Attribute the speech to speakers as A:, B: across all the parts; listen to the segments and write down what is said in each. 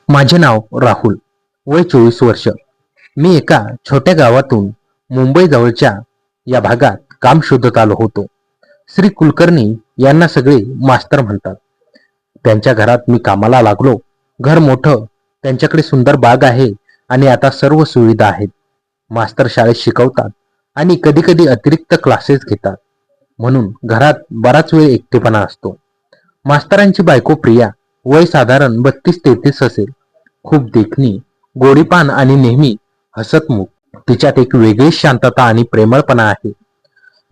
A: माझे नाव राहुल, वय 24 वर्ष. मी एका छोट्या गावातून मुंबई जवळच्या या भागात काम शोधत आलो होतो. श्री कुलकर्णी यांना सगळे मास्तर म्हणतात. त्यांच्या घरात मी कामाला लागलो. घर मोठं, त्यांच्याकडे सुंदर बाग आहे आणि आता सर्व सुविधा आहेत. मास्तर शाळेत शिकवतात आणि कधी कधी अतिरिक्त क्लासेस घेतात, म्हणून घरात बराच वेळ एकटेपणा असतो. मास्तरांची बायको प्रिया, वय साधारण 32-33 असेल. खूप देखणी, गोडीपान आणि नेहमी हसतमुख. तिच्यात एक वेगळीच शांतता आणि प्रेमळपणा आहे.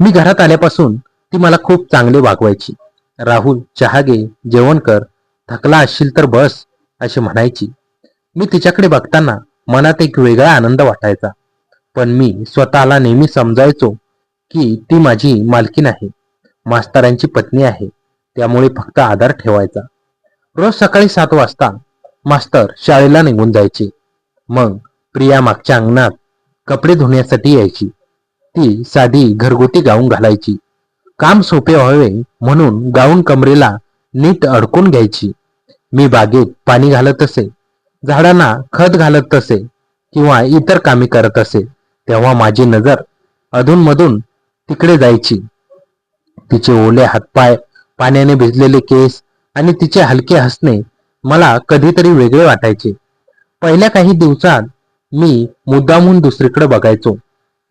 A: मी घरात आल्यापासून ती मला खूप चांगले वागवायची. राहुल, चहा घे, जेवण कर, थकला असशील तर बस, असे म्हणायची. मी तिच्याकडे बघताना मनात एक वेगळा आनंद वाटायचा. पण मी स्वतःला नेहमी समजायचो की ती माझी मालकीण आहे, मास्तरांची पत्नी आहे, त्यामुळे फक्त आदर ठेवायचा. रोज सकाळी 7 वाजता मास्तर शाळेला निघून जायचे. मग प्रिया मागच्या अंगणात कपडे धुण्यासाठी यायची. ती साधी घरगुती गाऊन घालायची. काम सोपे व्हावे म्हणून गाऊन कमरेला नीट अडकून घ्यायची. मी बागेत पाणी घालत असे, झाडांना खत घालत असे किंवा इतर कामे करत असे, तेव्हा माझी नजर अधूनमधून तिकडे जायची. तिचे ओले हातपाय, पाण्याने भिजलेले केस आणि तिचे हलके हसणे मला कधीतरी वेगळे वाटायचे. पहिल्या काही दिवसात मी मुद्दामून दुसरीकडे बघायचो,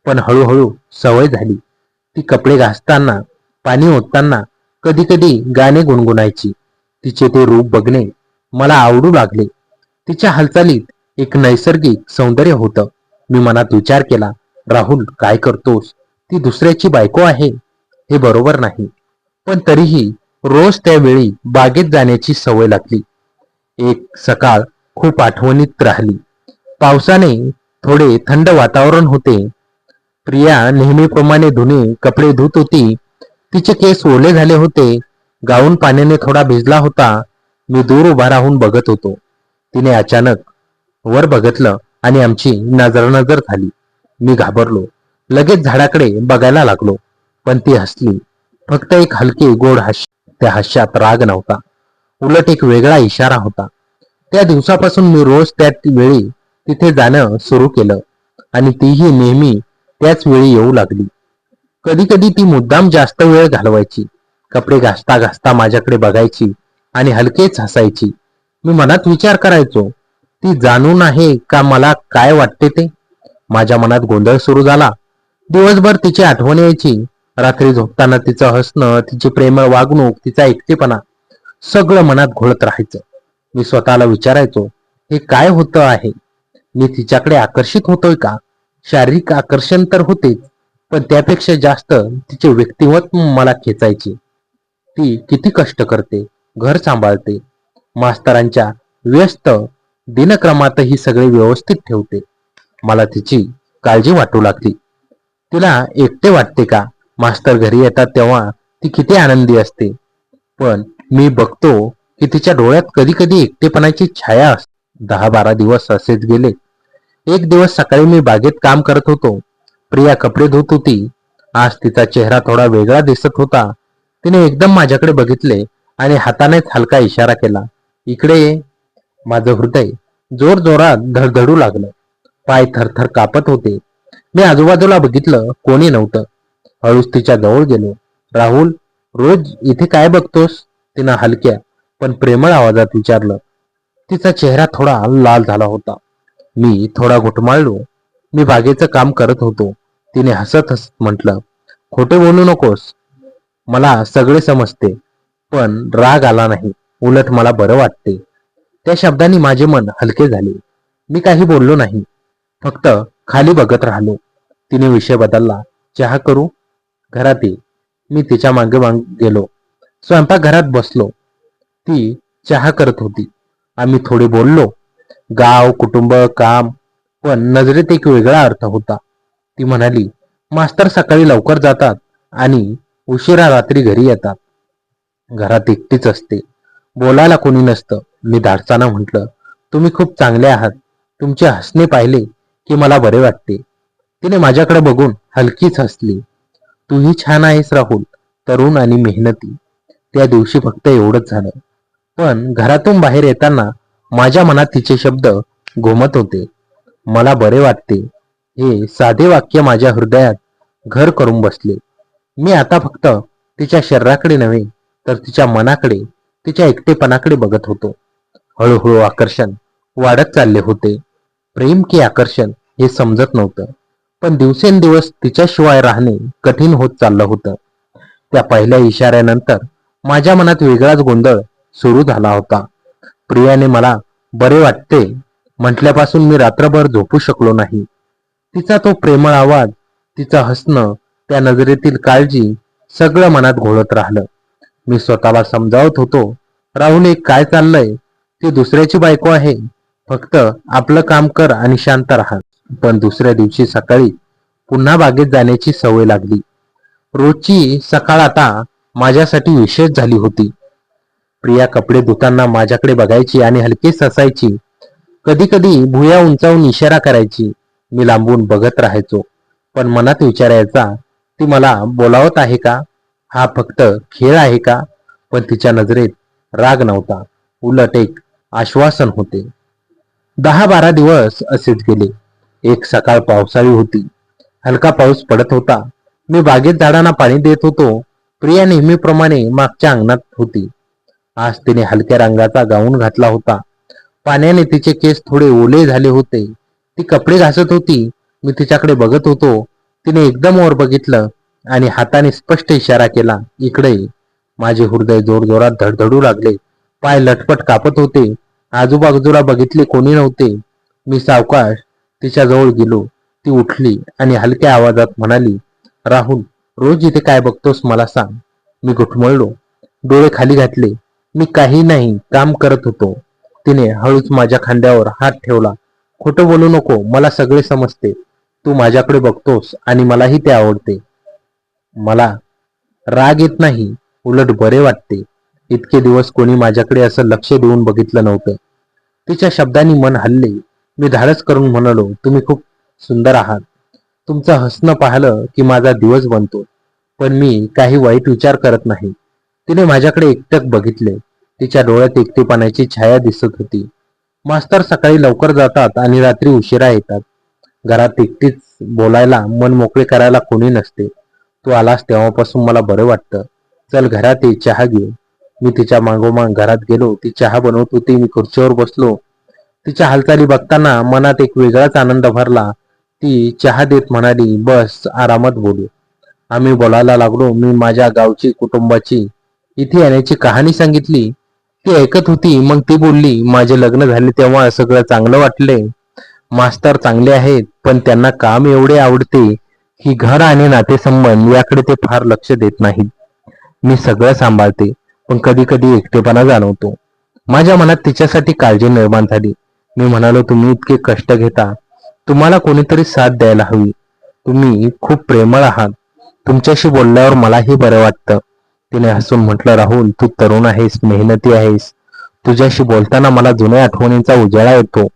A: पण हळूहळू सवय झाली. ती कपडे घासताना, पाणी ओतताना कधी कधी गाणे गुणगुणायची. तिचे ते रूप बघणे मला आवडू लागले. तिच्या हालचालीत एक नैसर्गिक सौंदर्य होतं. मी मनात विचार केला, राहुल, काय करतोस? ती दुसऱ्याची बायको आहे, हे बरोबर नाही. पण तरीही रोज त्यावेळी बागेत जाण्याची सवय लागली. एक सकाळ खूप आठवणीत राहिली. पावसाने थोडे थंड वातावरण होते. प्रिया नेहमीप्रमाणे कपडे धुत होती. तिचे केस ओले झाले होते. गाऊन पाण्याने थोडा भिजला होता. मी दूर उभा राहून बघत होतो. तिने अचानक वर बघितलं आणि आमची नजरानजर झाली. मी घाबरलो. लगेच झाडाकडे बघायला लागलो, पण ती हसली. फक्त एक हलके गोड हास्य. त्या हास्यात राग नव्हता, उलट एक वेगळा इशारा होता. त्या दिवसापासून मी रोज त्याच वेळी तिथे जाणं सुरू केलं आणि तीही नेहमी त्याच वेळी येऊ लागली. कधी कधी ती मुद्दाम जास्त वेळ घालवायची. कपडे घासता घासता माझ्याकडे बघायची आणि हलकेच हसायची. मी मनात विचार करायचो, ती जाणून आहे का मला काय वाटते ते? माझ्या मनात गोंधळ सुरू झाला. दिवसभर तिची आठवण यायची. रात्री झोपताना तिचं हसणं, तिची प्रेमळ वागणूक, तिचा एकटेपणा, सगळं मनात घोळत राहायचं. मी स्वतःला विचारायचो, हे काय होतं आहे? मी तिच्याकडे आकर्षित होतोय का? शारीरिक आकर्षण तर होतेच, पण त्यापेक्षा जास्त तिचे व्यक्तिमत्व मला खेचायचे. ती किती कष्ट करते, घर सांभाळते, मास्तरांच्या व्यस्त दिनक्रमातही सगळे व्यवस्थित ठेवते. मला तिची काळजी वाटू लागली. तिला एकटे वाटते का? मास्तर घरी येतात तेव्हा ती किती आनंदी असते, पण मी बघतो की तिच्या डोळ्यात कधी कधी एकटेपणाची छाया असते. 10-12 दिवस असेच गेले. एक दिवस सकाळी मी बागेत काम करत होतो. प्रिया कपडे धुत होती. आज तिचा चेहरा थोडा वेगळा दिसत होता. तिने एकदम माझ्याकडे बघितले आणि हातानेच हलका इशारा केला, इकडे ये. माझं हृदय जोर जोरात धडधडू लागलं. पाय थरथर कापत होते. मी आजूबाजूला बघितलं, कोणी नव्हतं. हळूच तिच्या जवळ गेलो. राहुल, रोज इथे काय बघतोस? तिनं हलक्या पण प्रेमळ आवाजात विचारलं. तिचा चेहरा थोडा लाल झाला होता. मी थोडा घुटमाळलो. मी बागेचं काम करत होतो. तिने हसत हसत म्हटलं, खोटे बोलू नकोस, मला सगळे समजते. पण राग आला नाही, उलट मला बरं वाटते. त्या शब्दांनी माझे मन हलके झाले. मी काही बोललो नाही, फक्त खाली बघत राहिलो. तिने विषय बदलला. चहा करू? घरात ये. मी तिच्या मागे मागे गेलो. स्वयंपाकघरात बसलो. ती चहा करत होती. आम्ही थोडे बोललो. गाव, कुटुंब, काम, पण नजरेत एक वेगळा अर्थ होता. ती म्हणाली, मास्तर सकाळी लवकर जातात आणि उशिरा रात्री घरी येतात. घरात एकटीच असते, बोलायला कोणी नसतं. मी धाडसानं म्हटलं, तुम्ही खूप चांगले आहात. तुमचे हसणे पाहिले की मला बरे वाटते. तिने माझ्याकडे बघून हलकीच हसली. तूही छान आहेस राहुल, तरुण आणि मेहनती. त्या दिवशी फक्त एवढंच झालं. पण घरातून बाहेर येताना माझ्या मनात तिचे शब्द घुमत होते. मला बरे वाटते. हे साधे वाक्य माझ्या हृदयात घर करून बसले. मी आता फक्त तिच्या शरीराकडे नव्हे तर तिच्या मनाकडे, तिच्या एकटेपणाकडे बघत होतो. हळूहळू आकर्षण वाढत चालले होते. प्रेम की आकर्षण हे समजत नव्हतं, पण दिवसेंदिवस तिच्याशिवाय राहणे कठीण होत चाललं होतं. त्या पहिल्या इशाऱ्यानंतर माझ्या मनात वेगळाच गोंधळ सुरू झाला होता. प्रियाने मला बरे वाटते म्हटल्यापासून मी रात्रभर झोपू शकलो नाही. तिचा तो प्रेमळ आवाज, तिचं हसणं, त्या नजरेतील काळजी सगळं मनात घोळत राहिलं. मी स्वतःला समजावत होतो, राहुल हे काय चाललंय? ती दुसऱ्याची बायको आहे. फक्त आपलं काम कर आणि शांत राहा. पण दुसऱ्या दिवशी सकाळी पुन्हा बागेत जाण्याची सवय लागली. रोजची सकाळ आता माझ्यासाठी विशेष झाली होती. प्रिया कपडे धुताना माझ्याकडे बघायची आणि हलकेच हसायची. कधी कधी भुया उंचावून इशारा करायची. मी लांबून बघत राहायचो, पण मनात विचारायचा, ती मला बोलावत आहे का? हा फक्त खेळ आहे का? पण तिच्या नजरेत राग नव्हता, उलट एक आश्वासन होते. 10-12 दिवस असेच गेले. एक सकाळ पावसाळी होती. हलका पाऊस पडत होता. मी बागेत झाडांना पाणी देत होतो. प्रिया नेहमीप्रमाणे मागच्या अंगणात होती. आज तिने हलक्या रंगाचा गाऊन घातला होता. पाण्याने तिचे केस थोडे ओले झाले होते. ती कपडे घासत होती. मी तिच्याकडे बघत होतो. तिने एकदम वर बघितलं आणि हाताने स्पष्ट इशारा केला, इकडे. माझे हृदय जोरजोरात धडधडू लागले. पाय लटपट कापत होते. आजूबाजूला बघितले कोणी नव्हते. मी सावकाश तिच्या जवळ गेलो. ती उठली आणि हलक्या आवाजात म्हणाली, राहुल, रोज इथे काय बघतोस मला सांग. मी घुटमळलो. डोळे खाली घातले. मी काही नाही, काम करत होतो. तिने हळूच माझ्या खांद्यावर हात ठेवला. खोटं बोलू नको, मला सगळे समजते. तू माझ्याकडे बघतोस आणि मलाही ते आवडते. मला राग येत नाही, उलट बरे वाटते. इतके दिवस कोणी माझ्याकडे असं लक्ष देऊन बघितलं नव्हतं. तिच्या शब्दांनी मन हल्ले. मी धाडस करून म्हणालो, तुम्ही खूप सुंदर आहात. तुमचं हसणं पाहिलं की माझा दिवस बनतो. पण मी काही वाईट विचार करत नाही. तिने माझ्याकडे एकटक बघितले. तिच्या डोळ्यात एकटेपणाची छाया दिसत होती. मास्तर सकाळी लवकर जातात आणि रात्री उशिरा येतात. घरात एकटीच बोलायला, मन मोकळे करायला कोणी नसते. तू आलास तेव्हापासून मला बरं वाटतं. चल घरात ये, चहा घेऊ. मी तिच्या मागोमाग घरात गेलो. ती चहा बनवत होती. मी खुर्चीवर बसलो. तिच्या हालचाली बघताना मनात एक वेगळाच आनंद भरला. ती चहा देत म्हणाली, बस, आरामात बोलू. आम्ही बोलायला लागलो. मी माझ्या गावची, कुटुंबाची, इथे येण्याची कहाणी सांगितली. ती ऐकत होती. मग ती बोलली, माझे लग्न झाले तेव्हा सगळं चांगलं वाटले. मास्तर चांगले आहेत, पण त्यांना काम एवढे आवडते की घर आणि नातेसंबंध याकडे ते फार लक्ष देत नाहीत. मी सगळं सांभाळते, पण कधी कधी एकटेपणा जाणवतो. माझ्या मनात तिच्यासाठी काळजी निर्माण झाली. मी म्हणालो, तुम्ही इतके कष्ट घेता, तुम्हाला कोणीतरी साथ द्यायला हवी. तुम्ही खूप प्रेमळ आहात. तुमच्याशी बोलल्यावर मलाही बरं वाटतं. तिने हसून म्हटलं, राहुल, तू तरुण आहेस, मेहनती आहेस. तुझ्याशी बोलताना मला जुन्या आठवणींचा उजाळा येतो.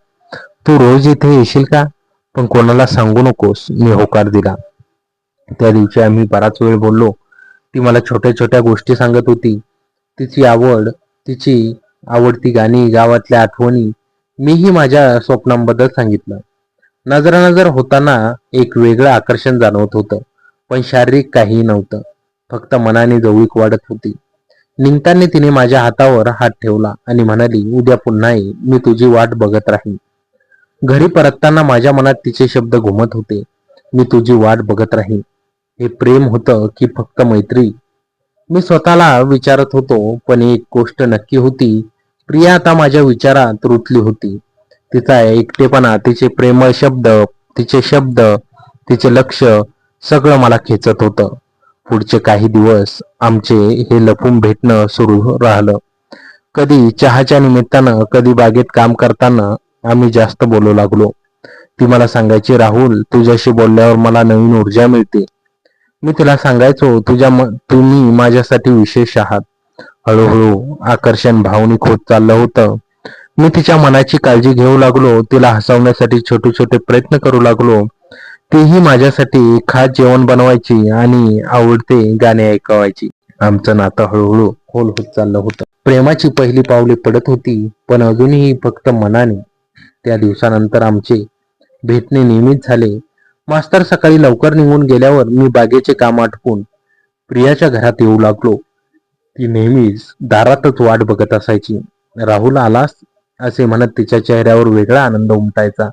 A: तू रोज इथे येशील का? पण कोणाला सांगू नकोस. मी होकार दिला. त्या दिवशी आम्ही बराच वेळ बोललो. ती मला छोट्या छोट्या गोष्टी सांगत होती. तिची आवडती गाणी, गावातल्या आठवणी. मीही माझ्या स्वप्नांबद्दल सांगितलं. नजरानजर होताना एक वेगळं आकर्षण जाणवत होतं, पण शारीरिक काहीही नव्हतं. फक्त मनाने जवळीक वाढत होती. निघताना तिने माझ्या हातावर हात ठेवला आणि म्हणाली, उद्या पुन्हा ये, मी तुझी वाट बघत राहीन. घरी परतताना माझ्या मनात तिचे शब्द घुमत होते, मी तुझी वाट बघत राहीन. हे प्रेम होतं की फक्त मैत्री? मी स्वतःला विचारत होतो. पण एक गोष्ट नक्की होती, प्रिया आता माझ्या विचारात रुतली होती. तिचा एकटेपणा, तिचे प्रेमळ शब्द, तिचे लक्ष, सगळं मला खेचत होतं. पुढचे काही दिवस आमचे हे लपून भेटणं सुरू राहिलं. कधी चहाच्या निमित्तानं, कधी बागेत काम करताना आम्ही जास्त बोलू लागलो. ती मला सांगायची, राहुल, तुझ्याशी बोलल्यावर मला नवीन ऊर्जा मिळते. मी तिला सांगायचो, तुम्ही माझ्यासाठी विशेष आहात. हळूहळू आकर्षण भावनिक होत चाललं होतं. मी तिच्या मनाची काळजी घेऊ लागलो. तिला हसवण्यासाठी छोटे छोटे प्रयत्न करू लागलो. तीही माझ्यासाठी खास जेवण बनवायची आणि आवडते गाणे ऐकवायची. आमचं नातं हळूहळू खोल होत चाललं होतं. प्रेमाची पहिली पावले पडत होती, पण अजूनही फक्त मनाने. त्या दिवसानंतर आमचे भेटणे नेहमीच झाले. मास्तर सकाळी लवकर निघून गेल्यावर मी बागेचे काम आटपून प्रियाच्या घरात येऊ लागलो. ती नेहमीच दारातच वाट बघत असायची. राहुल आलास असे म्हणत तिच्या चेहऱ्यावर वेगळा आनंद उमटायचा.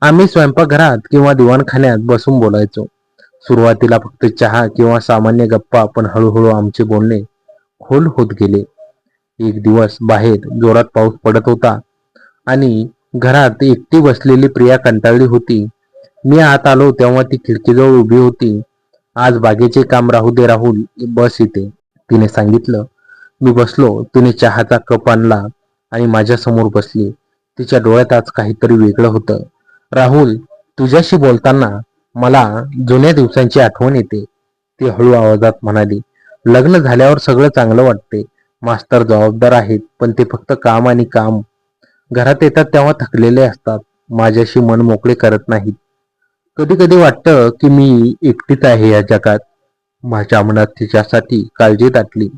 A: आम्ही स्वयंपाकघरात किंवा दिवाणखान्यात बसून बोलायचो. सुरुवातीला फक्त चहा किंवा सामान्य गप्पा, पण हळूहळू आमचे बोलणे खोल होत गेले. एक दिवस बाहेर जोरात पाऊस पडत होता आणि घरात एकटी बसलेली प्रिया कंटाळली होती. मी आत आलो तेव्हा ती खिडकीजवळ उभी होती. आज बागेचे काम राहू दे राहुल, बस इथे, तिने सांगितलं. मी बसलो. तिने चहाचा कप आणला आणि माझ्या समोर बसली. तिच्या डोळ्यात आज काहीतरी वेगळं होतं. राहुल, तुझ्याशी बोलताना मला जुन्या दिवसांची आठवण येते, ती हळू आवाजात म्हणाली. लग्न झाल्यावर सगळं चांगलं वाटते. मास्तर जबाबदार आहेत, पण ते फक्त काम आणि काम. घरात येतात तेव्हा थकलेले असतात, माझ्याशी मन मोकळे करत नाहीत. कधी कधी वाटतं की मी एकटीच आहे या जगात. माझ्या मनात तिच्यासाठी काळजी दाटली.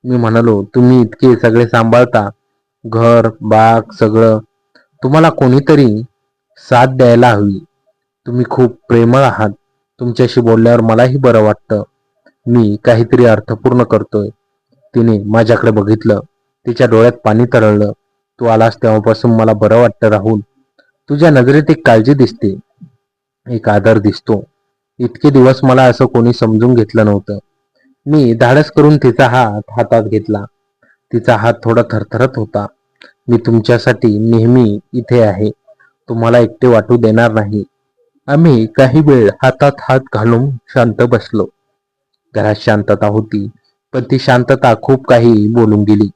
A: मी म्हणालो, तुम्ही इतके सगळे सांभाळता, घर बाग सगळं, तुम्हाला कोणीतरी साथ द्यायला हवी. तुम्ही खूप प्रेमळ आहात. तुमच्याशी बोलल्यावर मलाही बरं वाटतं. मी काहीतरी अर्थपूर्ण करतोय. तिने माझ्याकडे बघितलं. तिच्या डोळ्यात पाणी तरळलं. तू आलास तेव्हापासून मला बरं वाटतं राहुल. तुझ्या नजरेत एक काळजी दिसते, एक आदर दिसतो. इतके दिवस मला असं कोणी समजून घेतलं नव्हतं. मी धाडस करून तिचा हात हातात घेतला. तिचा हात थोडा थरथरत होता. मी तुमच्यासाठी नेहमी इथे आहे, तुम्हाला एकटे वाटू देणार नाही. आम्ही काही वेळ हातात हात घालून शांत बसलो. घरात शांतता होती, पण ती शांतता खूप काही बोलून गेली.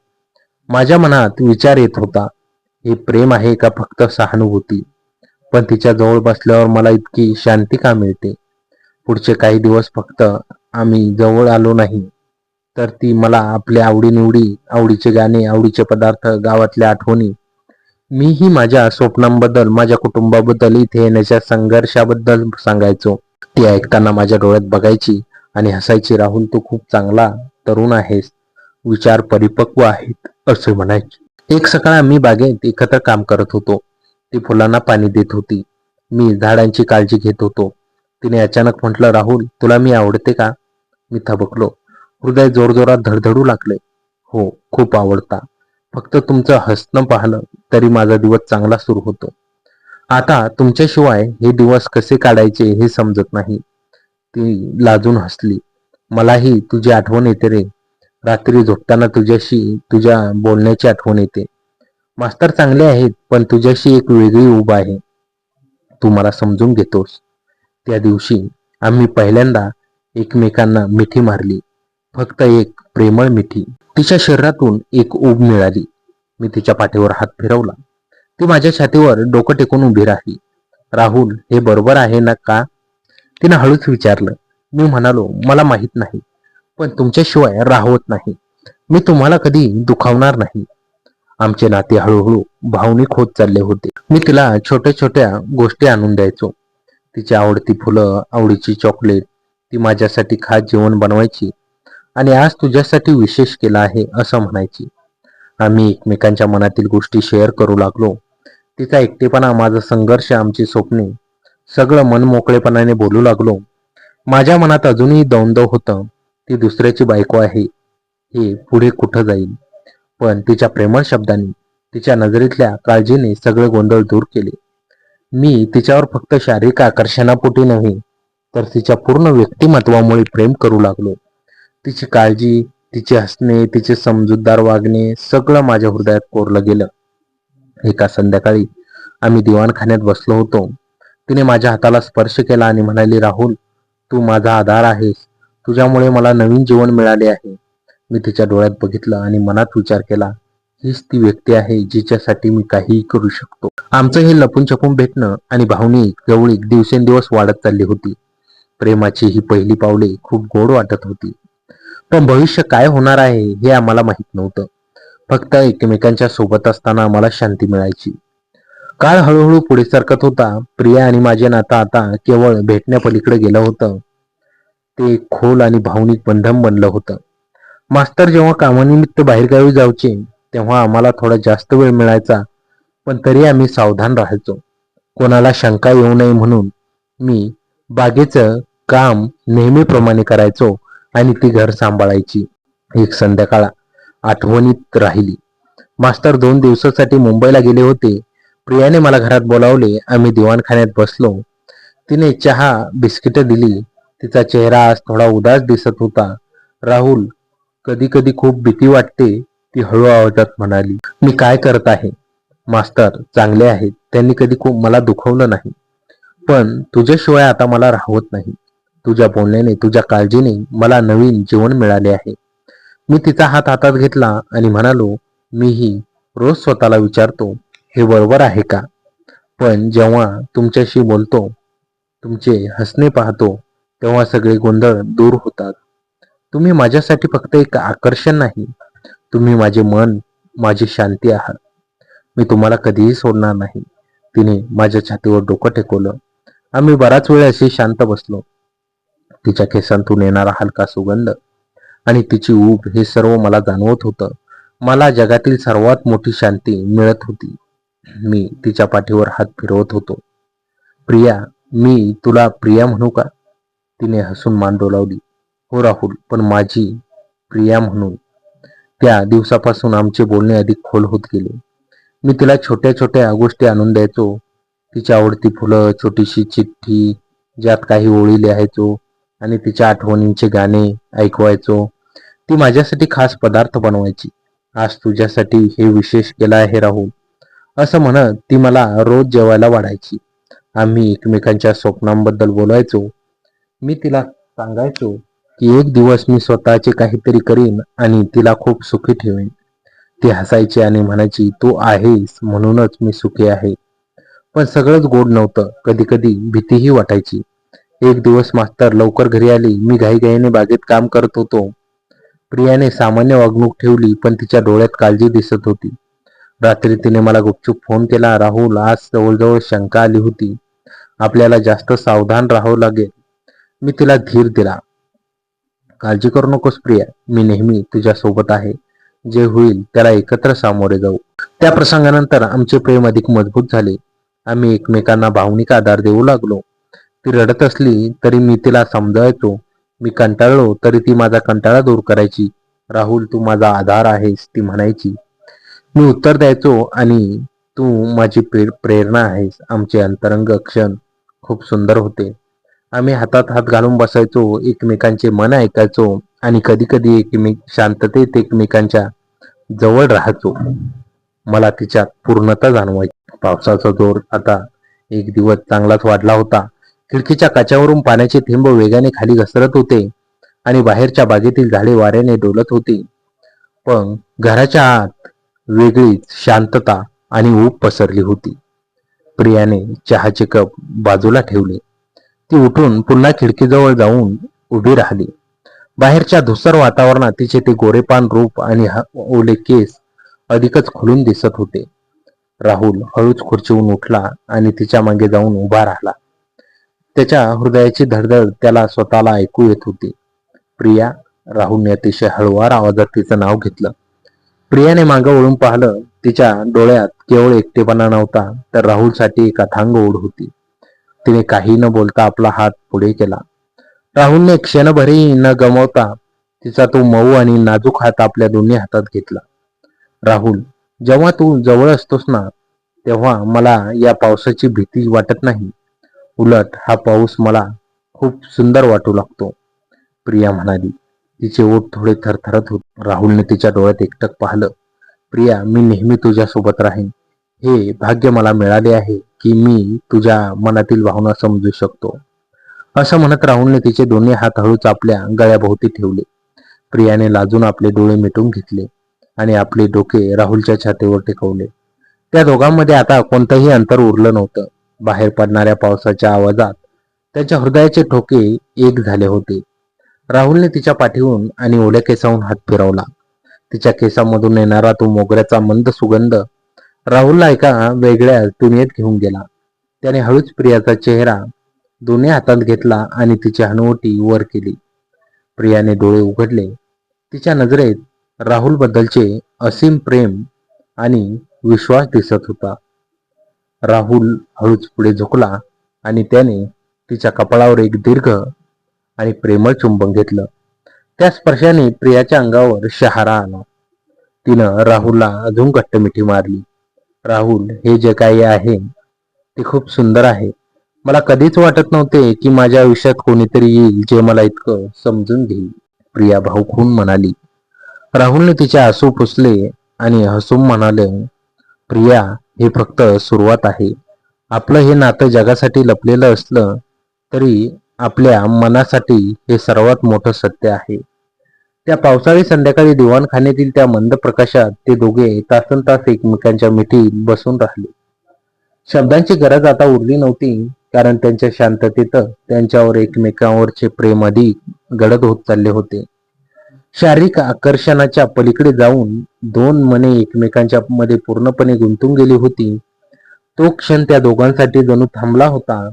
A: माझ्या मनात विचार येत होता, हे प्रेम आहे का फक्त सहानुभूती? पण तिच्या जवळ बसल्यावर मला इतकी शांती का मिळते? पुढचे काही दिवस फक्त आम्ही जवळ आलो नाही, तर ती मला आपल्या आवडीनिवडी, आवडीचे गाणे, आवडीचे पदार्थ, गावातल्या आठवणी, मीही माझ्या स्वप्नांबद्दल, माझ्या कुटुंबाबद्दल, इथे येण्याच्या संघर्षाबद्दल सांगायचो. ती ऐकताना माझ्या डोळ्यात बघायची आणि हसायची. राहुल, तू खूप चांगला तरुण आहेस, विचार परिपक्व आहेत, असे म्हणायची. एक सकाळ आम्ही बागेत एकत्र काम करत होतो. ती फुलांना पाणी देत होती, मी झाडांची काळजी घेत होतो. तिने अचानक म्हटलं, राहुल, तुला मी आवडते का? मी थबकलो. हृदय जोरजोरात धडधडू लागले. हो, खूप आवडता. फक्त तुमचं हसणं पाहिलं तरी माझा दिवस चांगला सुरू होतो. आता तुमच्याशिवाय हे दिवस कसे काढायचे हे समजत नाही. ती लाजून हसली. मलाही तुझी आठवण येते रे. रात्री झोपताना तुझ्याशी, तुझ्या बोलण्याची आठवण येते. मास्तर चांगले आहेत, पण तुझ्याशी एक वेगळी ऊब आहे. तू मला समजून घेतोस. त्या दिवशी आम्ही पहिल्यांदा एकमेकांना मिठी मारली, फक्त एक प्रेमळ मिठी. तिच्या शरीरातून एक ऊब मिळाली. मी तिच्या पाठीवर हात फिरवला. ती माझ्या छातीवर डोकं टेकून उभी राहिली. राहुल, हे बरोबर आहे ना का? तिने हळूच विचारलं. मी म्हणालो, मला माहित नाही, पण तुमच्याशिवाय राहवत नाही. मी तुम्हाला कधी दुखावणार नाही. आमचे नाते हळूहळू भावनिक होत चालले होते. मी तिला छोट्या छोट्या गोष्टी आणून द्यायचो. तिची आवडती फुलं, आवडीची चॉकलेट, ती माझ्यासाठी खास जेवण बनवायची आणि आज तुझ्यासाठी विशेष केलं आहे असं म्हणायची. आम्ही एकमेकांच्या मनातील गोष्टी शेअर करू लागलो. तिचा एकटेपणा, माझा संघर्ष, आमची स्वप्ने, सगळं मन मोकळेपणाने बोलू लागलो. माझ्या मनात अजूनही दौंदव होतं, ती दुसऱ्याची बायको आहे, हे पुढे कुठं जाईल. पण तिच्या प्रेमळ शब्दांनी, तिच्या नजरेतल्या काळजीने सगळे गोंधळ दूर केले. मी तिच्यावर फक्त शारीरिक आकर्षणापोटी नव्हे, तर तिच्या पूर्ण व्यक्तिमत्वामुळे प्रेम करू लागलो. तिची काळजी, तिचे हसणे, तिचे समजूतदार वागणे, सगळं माझ्या हृदयात कोरलं गेलं. एका संध्याकाळी आम्ही दिवाणखान्यात बसलो होतो. तिने माझ्या हाताला स्पर्श केला आणि म्हणाली, राहुल, तू माझा आधार आहेस. तुझ्यामुळे मला नवीन जीवन मिळाले आहे. मी तिच्या डोळ्यात बघितलं आणि मनात विचार केला, हीच ती व्यक्ती आहे जिच्यासाठी मी काहीही करू शकतो. आमचं हे लपून छपून भेटणं आणि भावनिक जवळीक दिवसेंदिवस वाढत चालली होती. प्रेमाची ही पहिली पावले खूप गोड वाटत होती. पण भविष्य काय होणार आहे हे आम्हाला माहित नव्हतं. फक्त एकमेकांच्या सोबत असताना आम्हाला शांती मिळायची. काळ हळूहळू पुढे सरकत होता. प्रिया आणि माझे नातं आता केवळ भेटण्यापलीकडे गेलं होतं. ते एक खोल आणि भावनिक बंधन बनलं होतं. मास्तर जेव्हा कामानिमित्त बाहेरगावी जायचे तेव्हा आम्हाला थोडा जास्त वेळ मिळायचा, पण तरी आम्ही सावधान राहायचो. कोणाला शंका येऊ नये म्हणून मी बागेचं काम नेहमीप्रमाणे करायचो आणि ती घर सांभाळायची. एक संध्याकाळ आठवणीत राहिली. मास्तर 2 दिवसासाठी मुंबईला गेले होते. प्रियाने मला घरात बोलावले. आम्ही दिवाणखान्यात बसलो. तिने चहा बिस्किट दिली. तिचा चेहरा आज थोडा उदास दिसत होता. राहुल, कधी कधी खूप भीती वाटते, ती हळू आवाजात म्हणाली. मी काय करत आहे? मास्तर चांगले आहेत, त्यांनी कधी खूप मला दुखवलं नाही, पण तुझ्याशिवाय आता मला राहवत नाही. तुझ्या बोलण्याने, तुझ्या काळजीने मला नवीन जीवन मिळाले आहे. मी तिचा हात हातात घेतला आणि म्हणालो, मीही रोज स्वतःला विचारतो, हे बरोबर आहे का? पण जेव्हा तुमच्याशी बोलतो, तुमचे हसणे पाहतो, तेव्हा सगळे गोंधळ दूर होतात. तुम्ही माझ्यासाठी फक्त एक आकर्षण नाही, तुम्ही माझे मन, माझी शांती आहात. मी तुम्हाला कधीही सोडणार नाही. तिने माझ्या छातीवर डोकं टेकवलं. आम्ही बराच वेळ अशी शांत बसलो. तिच्या केसांतून येणारा हलका सुगंध आणि तिची ऊब हे सर्व मला जाणवत होतं. मला जगातील सर्वात मोठी शांती मिळत होती. मी तिच्या पाठीवर हात फिरवत होतो. प्रिया, मी तुला प्रिया म्हणू का? तिने हसून मान डोलावली. हो राहुल, पण माझी प्रिया म्हणून. त्या दिवसापासून आमचे बोलणे अधिक खोल होत गेले. मी तिला छोट्या छोट्या गोष्टी आणून द्यायचो. तिची आवडती फुलं, छोटीशी चिठ्ठी ज्यात काही ओळी लिहायचो आणि तिच्या आठवणींचे गाणे ऐकवायचो. ती माझ्यासाठी खास पदार्थ बनवायची. आज तुझ्यासाठी हे विशेष केलं आहे राहुल, असं म्हणत ती मला रोज जेवायला वाढायची. आम्ही एकमेकांच्या स्वप्नांबद्दल बोलायचो. मी तिला सांगायचो की एक दिवस मी स्वतःचे काहीतरी करीन आणि तिला खूप सुखी ठेवेन. ती हसायची आणि म्हणायची, तू आहेस म्हणूनच मी सुखी आहे. पण सगळंच गोड नव्हतं. कधी कधी भीतीही वाटायची. एक दिवस मास्तर लवकर घरी आली. मी घाईघाईने बागेत काम करत होतो. प्रियाने सामान्य वागणूक ठेवली, पण तिच्या डोळ्यात काळजी दिसत होती. रात्री तिने मला गुपचूप फोन केला. राहुल, आज जवळजवळ शंका आली होती, आपल्याला जास्त सावधान राहावं लागेल. मी तिला धीर दिला. काळजी करू नकोस प्रिया, मी नेहमी तुझ्या सोबत आहे. जे होईल त्याला एकत्र सामोरे जाऊ. त्या प्रसंगानंतर आमचे प्रेम अधिक मजबूत झाले. आम्ही एकमेकांना भावनिक आधार देऊ लागलो. ती रडत असली तरी मी तिला समजायचो. मी कंटाळलो तरी ती माझा कंटाळा दूर करायची. राहुल, तू माझा आधार आहेस, ती म्हणायची. मी उत्तर द्यायचो, आणि तू माझी प्रेरणा आहेस. आमचे अंतरंग क्षण खूप सुंदर होते. आम्ही हातात हात घालून बसायचो, एकमेकांचे मन ऐकायचो आणि कधी कधी शांततेत एकमेकांच्या जवळ राहायचो. मला तिच्यात पूर्णता जाणवायची. पावसाचा जोर आता एक दिवस चांगलाच वाढला होता. खिडकीच्या काचावरून पाण्याचे थेंब वेगाने खाली घसरत होते आणि बाहेरच्या बागेतील झाडे वाऱ्याने डोलत होती. पण घराच्या आत वेगळीच शांतता आणि ऊब पसरली होती. प्रियाने चहाचे कप बाजूला ठेवले. ती उठून पुन्हा खिडकीजवळ जाऊन उभी राहिली. बाहेरच्या धुसर वातावरणात तिचे ते गोरेपान रूप आणि ओले केस अधिकच खुलून दिसत होते. राहुल हळूच खुर्चीहून उठला आणि तिच्या मागे जाऊन उभा राहिला. त्याच्या हृदयाची धडधड त्याला स्वतःला ऐकू येत होती. प्रिया, राहुलने अतिशय हळुवार आवाजात तिचं नाव घेतलं. प्रियाने मागं वळून पाहिलं. तिच्या डोळ्यात केवळ एकटेपणा नव्हता, तर राहुलसाठी एक अथांग ओढ होती. तिने काही न बोलता आपला हात पुढे केला. राहुलने क्षणभरही न गमावता तिचा तो मऊ आणि नाजूक हात आपल्या दोन्ही हातात घेतला. राहुल, जेव्हा तू जवळ असतोस ना, तेव्हा मला या पावसाची भीती वाटत नाही. उलट हा पाऊस मला खूप सुंदर वाटू लागतो, प्रिया म्हणाली. तिचे ओठ थोडे थरथरत होते. राहुलने तिच्या डोळ्यात एकटक पाहिलं. प्रिया, मी नेहमी तुझ्या सोबत राहीन. हे भाग्य मला मिळाले आहे की मी तुझ्या मनातील भावना समजू शकतो. असं म्हणत राहुलने तिचे दोन्ही हात हळूच आपल्या गळ्याभोवती ठेवले. प्रियाने लाजून आपले डोळे मिटून घेतले आणि आपले डोके राहुलच्या छातीवर टेकवले. त्या दोघांमध्ये आता कोणतंही अंतर उरलं नव्हतं. बाहेर पडणाऱ्या पावसाच्या आवाजात त्यांच्या हृदयाचे ठोके एक झाले होते. राहुलने तिच्या पाठीहून आणि ओल्या केसाहून हात फिरवला. तिच्या केसांमधून येणारा तो मोगऱ्याचा मंद सुगंध राहुलला एका वेगळ्या दुनियेत घेऊन गेला. त्याने हळूच प्रियाचा चेहरा दोन्ही हातात घेतला आणि तिची हनुवटी वर केली. प्रियाने डोळे उघडले. तिच्या नजरेत राहुल बद्दलचे असीम प्रेम आणि विश्वास दिसत होता. राहुल हळूच पुढे झुकला आणि त्याने तिच्या कपाळावर एक दीर्घ आणि प्रेमळ चुंबन घेतलं. त्या स्पर्शाने प्रियाच्या अंगावर शहारा आला. तिनं राहुलला अजून घट्ट मिठी मारली. राहुल, हे जे काही आहे ते खूप सुंदर आहे. मला कधीच वाटत नव्हते की माझ्या आयुष्यात कोणीतरी येईल जे मला इतकं समजून घेईल, प्रिया भाऊकून म्हणाली. राहुलने तिचे आसू पुसले आणि हसून म्हणाले, प्रिया, हे फक्त सुरुवात आहे. आपलं हे नातं जगासाठी लपलेलं असलं तरी आपल्या मनासाठी हे सर्वात मोठं सत्य आहे. त्या पावसाळी संध्याकाळी दिवाणखान्यातील त्या मंद प्रकाशात ते दोघे तासनतास एकमेकांच्या मिठीत बसून राहिले. शब्दांची गरज आता उरली नव्हती, कारण त्यांच्या शांततेत त्यांच्यावर एकमेकांवरचे प्रेम अधिक गडद होत चालले होते. शारीरिक आकर्षणाच्या पलीकडे जाऊन दोन मने एकमेकांच्या मध्ये पूर्णपणे गुंतून गेली होती. तो क्षण त्या दोघांसाठी जणू थांबला होता,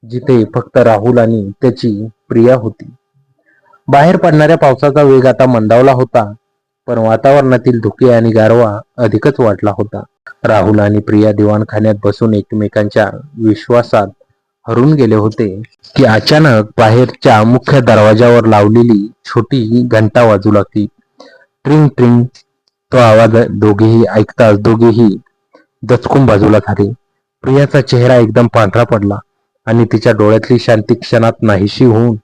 A: जिथे फक्त राहुल आणि त्याची प्रिया होती. बाहेर पडणाऱ्या पावसाचा वेग आता मंदावला होता, पण वातावरणातील धुके आणि गारवा अधिकच वाढला होता. राहुल आणि प्रिया दिवाणखान्यात बसून एकमेकांच्या विश्वासात हरून गेले होते की अचानक बाहेरच्या मुख्य दरवाजावर लावलेली छोटी घंटा वाजू लागली. ट्रिंग ट्रिंग. तो आवाज दोघेही ऐकताच दोघेही दचकून बाजूला झाले. प्रियाचा चेहरा एकदम पांढरा पडला आणि तिच्या डोळ्यातली शांती क्षणात नाहीशी होऊन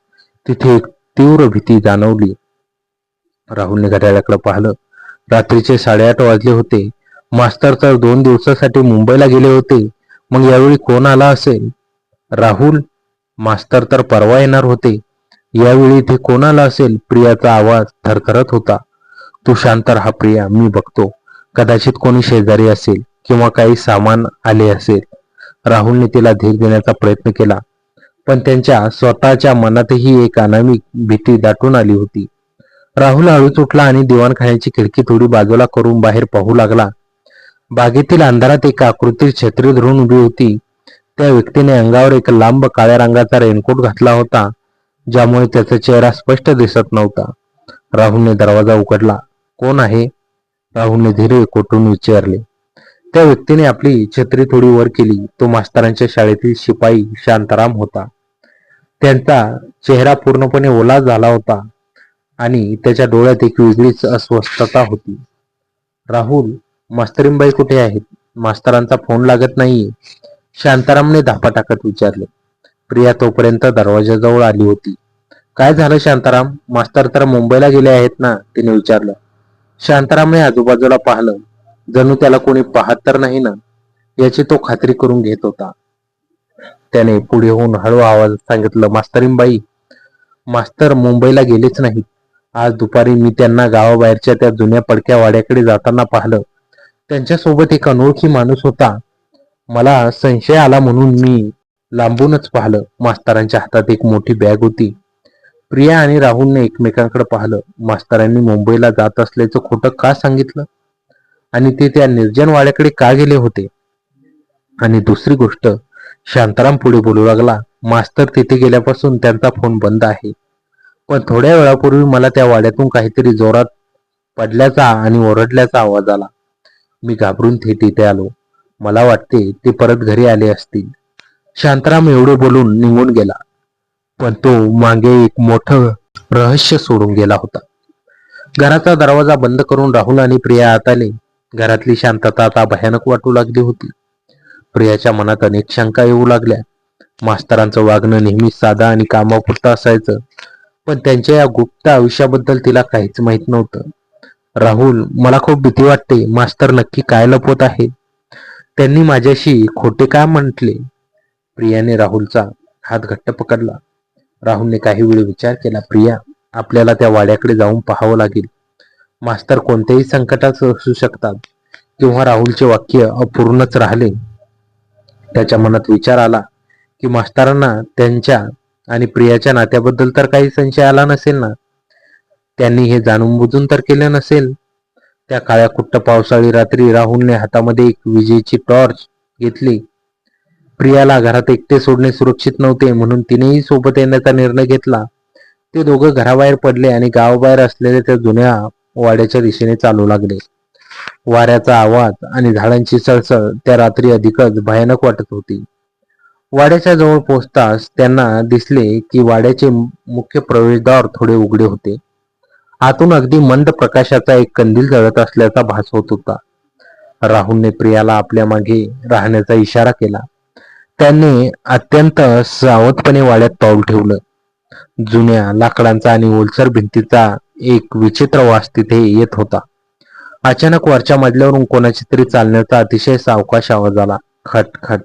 A: तिथे एक तीव्र भीती जाणवली. राहुलने घड्याळाकडे पाहिलं. रात्रीचे 8:30 वाजले होते. मास्तर तर 2 दिवसासाठी मुंबईला गेले होते. मग यावेळी कोण आला असेल? राहुल? मास्तर तर परवा येणार होते. यावेळी इथे कोण आला असेल? प्रियाचा आवाज थरथरत होता. तू शांत राहा प्रिया, मी बघतो. कदाचित कोणी शेजारी असेल किंवा काही सामान आले असेल. राहुलने तिला धीर देण्याचा प्रयत्न केला, पण त्यांच्या स्वतःच्या मनातही एक अनामिक भीती दाटून आली होती. राहुल हळूच उठला आणि दिवाणखान्याची खिडकी थोडी बाजूला करून बाहेर पाहू लागला. बागेतील अंधारात एक आकृती छत्री धरून उभी होती. त्या व्यक्तीने अंगावर एक लांब काळ्या रंगाचा रेनकोट घातला होता, ज्यामुळे त्याचा चेहरा स्पष्ट दिसत नव्हता. राहुलने दरवाजा उघडला. कोण आहे? राहुलने धीरे कोटून विचारले. त्या व्यक्तीने आपली छत्री थोडी वर केली. तो मास्तरांच्या शाळेतील शिपाई शांताराम होता. त्यांचा चेहरा पूर्णपणे ओला झाला होता आणि त्याच्या डोळ्यात एक वेगळीच अस्वस्थता होती. राहुल, मास्तरीनबाई कुठे आहेत? मास्तरांचा फोन लागत नाहीये, शांतारामने धापा टाकत विचारले. प्रिया तोपर्यंत दरवाजाजवळ आली होती. काय झालं शांताराम? मास्तर तर मुंबईला गेले आहेत ना? तिने विचारलं. शांतारामने आजूबाजूला पाहिलं. जणू त्याला कोणी पाहत तर नाही ना, याची तो खात्री करून घेत होता. त्याने पुढे होऊन हळू आवाजात सांगितलं, मास्तरीनबाई, मास्तर मुंबईला गेलेच नाहीत. आज दुपारी मी त्यांना गावाबाहेरच्या त्या जुन्या पडक्या वाड्याकडे जाताना पाहिलं. त्यांच्यासोबत एक अनोळखी माणूस होता. मला संशय आला म्हणून मी लांबूनच पाहिलं. मास्तरांच्या हातात एक मोठी बॅग होती. प्रिया आणि राहुलने एकमेकांकडे पाहिलं. मास्तरांनी मुंबईला जात असल्याचं खोटं का सांगितलं? आणि ते त्या निर्जन वाड्याकडे का गेले होते? आणि दुसरी गोष्ट, शांताराम पुढे बोलू लागला, मास्तर तिथे गेल्यापासून त्यांचा फोन बंद आहे. पण थोड्या वेळापूर्वी मला त्या वाड्यातून काहीतरी जोरात पडल्याचा आणि ओरडल्याचा आवाज आला. मी घाबरून थेट इथे आलो. मला वाटते ते परत घरी आले असतील. शांताराम एवढे बोलून निघून गेला, पण तो मागे एक मोठं रहस्य सोडून गेला होता. घराचा दरवाजा बंद करून राहुल आणि प्रिया आत आले. घरातली शांतता आता भयानक वाटू लागली होती. प्रियाच्या मनात अनेक शंका येऊ लागल्या. मास्तरांचं वागणं नेहमी साधा आणि कामापुरतं असायचं, पण त्यांच्या या गुप्त आयुष्याबद्दल तिला काहीच माहित नव्हतं. राहुल, मला खूप भीती वाटते. मास्तर नक्की काय लपवत आहे? त्यांनी माझ्याशी खोटे काय म्हटले? प्रियाने राहुलचा हात घट्ट पकडला. राहुलने काही वेळ विचार केला. प्रिया, आपल्याला त्या वाड्याकडे जाऊन पाहावं लागेल. मास्तर कोणत्याही संकटात असू शकतात. किंवा राहुलचे वाक्य अपूर्णच राहिले. त्याच्या मनात विचार आला की मास्तरांना त्यांच्या आणि प्रियाच्या नात्याबद्दल तर काही संशय आला नसेल ना? त्यांनी हे जाणून बुजून तर केले नसेल? त्या काळ्या कुट्ट पावसाळी रात्री राहुलने हातामध्ये एक विजेची टॉर्च घेतली. प्रियाला घरात एकटे सोडणे सुरक्षित नव्हते, म्हणून तिनेही सोबत येण्याचा निर्णय घेतला. ते दोघं घराबाहेर पडले आणि गावाबाहेर असलेल्या त्या जुन्या वाड्याच्या दिशेने चालू लागले. वाऱ्याचा आवाज आणि झाडांची सळसळ त्या रात्री अधिकच भयानक वाटत होती. वाड्याच्या जवळ पोहोचताच त्यांना दिसले की वाड्याचे मुख्य प्रवेशद्वार थोडे उघडे होते. आतून अगदी मंद प्रकाशाचा एक कंदील जळत असल्याचा भास होत होता. राहुलने प्रियाला आपल्या मागे राहण्याचा इशारा केला. त्यांनी अत्यंत सावधपणे वाड्यात पाऊल ठेवलं. जुन्या लाकडांचा आणि ओलसर भिंतीचा एक विचित्र वास तिथे येत होता. अचानक वरच्या मजल्यावरून कोणाची तरी चालण्याचा अतिशय सावकाश आवाज आला. खट खट.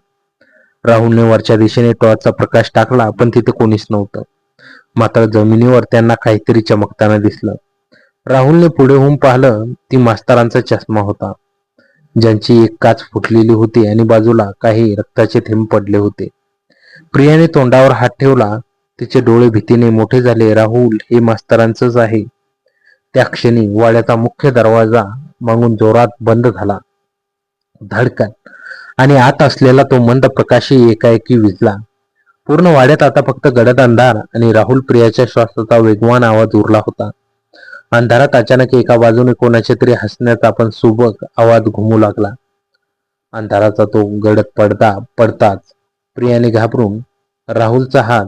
A: राहुलने वरच्या दिशेने टॉर्चचा प्रकाश टाकला, पण तिथे कोणीच नव्हतं. मात्र जमिनीवर त्यांना काहीतरी चमकताना दिसलं. राहुलने पुढे होऊन पाहिलं. ती मास्तरांचा चष्मा होता, ज्यांची एक काच फुटलेली होती आणि बाजूला काही रक्ताचे थेंब पडले होते. प्रियाने तोंडावर हात ठेवला. तिचे डोळे भीतीने मोठे झाले. राहुल हे मास्तरांचंच आहे. त्या क्षणी वाड्याचा मुख्य दरवाजा मागून जोरात बंद झाला. धडकन. आणि आत असलेला तो मंद प्रकाशही एकाएकी विझला. पूर्ण वाड्यात आता फक्त गडद अंधार आणि राहुल प्रियाच्या श्वासाचा वेगवान आवाज उरला होता. अंधारात अचानक एका बाजूने कोणाच्या तरी हसण्याचा पण सुबक आवाज घुमू लागला. अंधाराचा तो गडद पडदा पडताच प्रियाने घाबरून राहुलचा हात